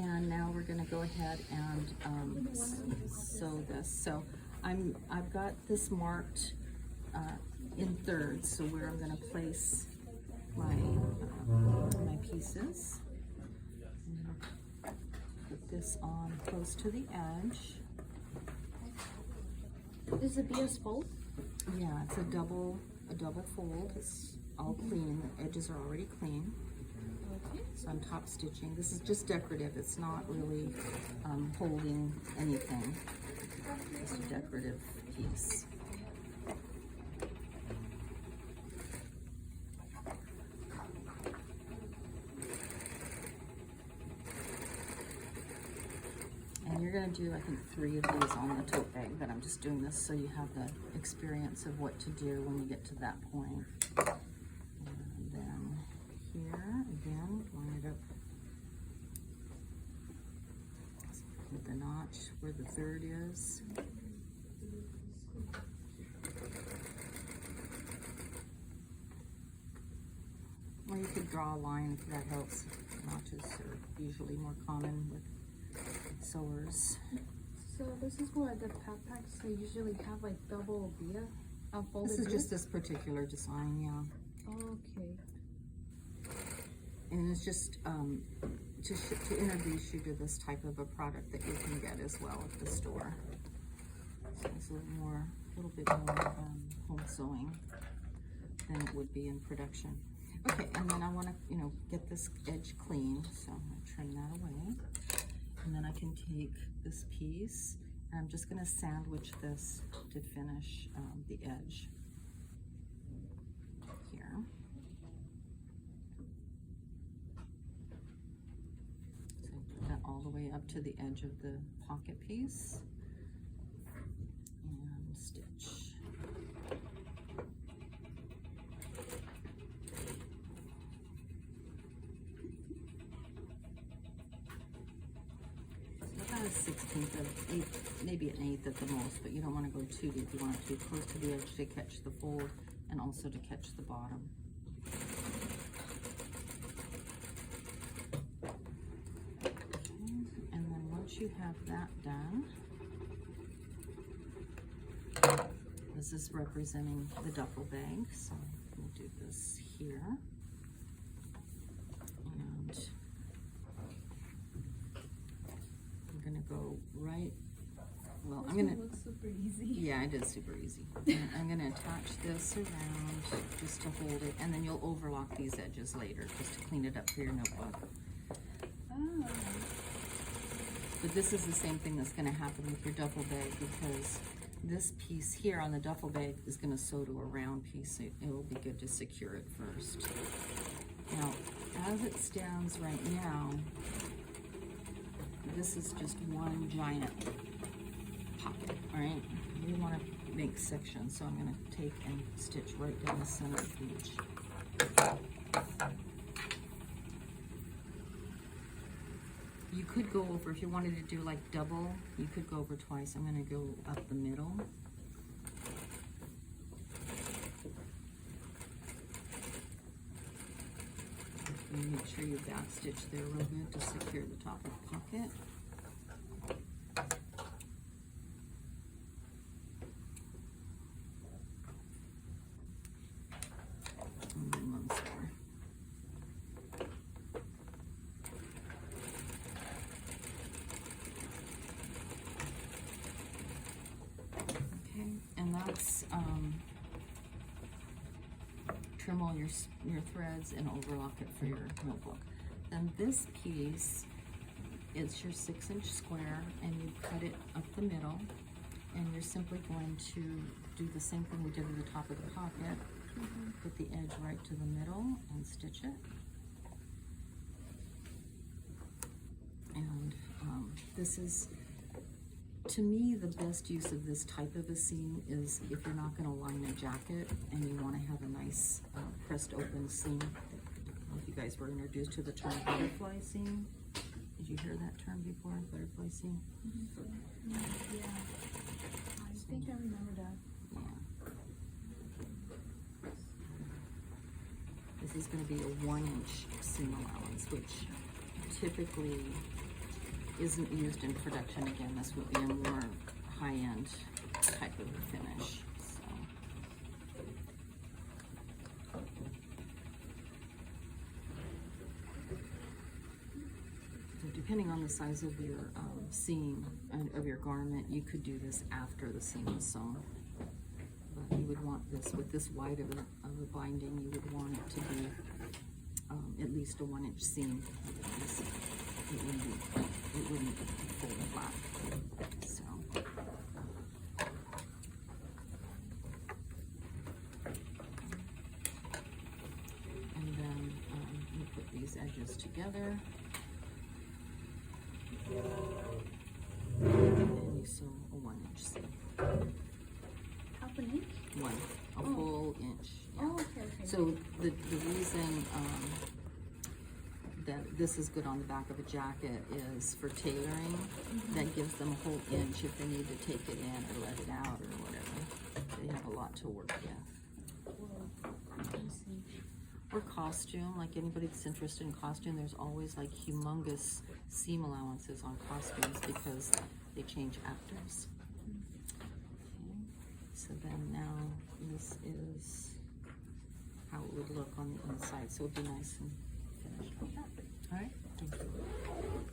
And now we're gonna go ahead and sew this. So I've got this marked in thirds, so where I'm gonna place my my pieces. I'm gonna put this on close to the edge. Is it BS fold? Yeah, it's a double fold. It's all clean. The edges are already clean. Okay. So I'm top stitching. This is just decorative. It's not really holding anything. Just a decorative piece. And you're going to do, I think, 3 of these on the tote bag, but I'm just doing this so you have the experience of what to do when you get to that point. And then here, again, line it up with the notch where the third is. Or you could draw a line if that helps. Notches are usually more common with sewers. So this is where the backpacks they usually have like double via folded. This is just this particular design, yeah. Okay. And it's just to introduce you to this type of a product that you can get as well at the store. So it's a little bit more home sewing than it would be in production. Okay, and then I want to, get this edge clean, so I'm going to trim that away. And then I can take this piece, and I'm just going to sandwich this to finish the edge here. So put that all the way up to the edge of the pocket piece, and stitch. About a 1/16 of maybe an 1/8 at the most, but you don't want to go too deep. You want it to be close to the edge to catch the fold and also to catch the bottom. Okay. And then once you have that done, this is representing the duffel bag, so we'll do this here. And I'm gonna go right, well, I'm gonna, looks super easy. yeah, it is super easy. I'm gonna attach this around just to hold it, and then you'll overlock these edges later just to clean it up for your notebook. Oh. But this is the same thing that's gonna happen with your duffel bag, because this piece here on the duffel bag is gonna sew to a round piece, so it will be good to secure it first. Now, as it stands right now, this is just one giant pocket, all right? We want to make sections, so I'm going to take and stitch right down the center of each. You could go over, if you wanted to do like double, you could go over twice. I'm going to go up the middle. And make sure you back stitch there real good to secure the top of the pocket. And then once more. Okay, and that's trim all your threads and overlock it for your notebook. Then this piece is your 6-inch square, and you cut it up the middle, and you're simply going to do the same thing we did at the top of the pocket. Put the edge right to the middle and stitch it. And this is, to me, the best use of this type of a seam is if you're not going to line a jacket and you want to have a nice pressed open seam. I don't know if you guys were introduced to the term butterfly seam. Did you hear that term before, butterfly seam? Yeah, I think I remember that. Yeah. This is going to be a 1-inch seam allowance, which typically isn't used in production, again, this would be a more high-end type of finish, so. So depending on the size of your seam and of your garment, you could do this after the seam is sewn. But you would want this, with this wide of a binding, you would want it to be at least a 1-inch seam. It wouldn't fold flat. So. And then you put these edges together. And you sew a 1-inch seam. Half an inch? A full inch. Yeah. Oh, okay. So the reason that this is good on the back of a jacket is for tailoring. That gives them a whole inch if they need to take it in or let it out or whatever. They have a lot to work with. Or costume, like anybody that's interested in costume, there's always like humongous seam allowances on costumes because they change actors. Okay. So then now this is how it would look on the inside. So it'd be nice and finished like that. All right, thank you.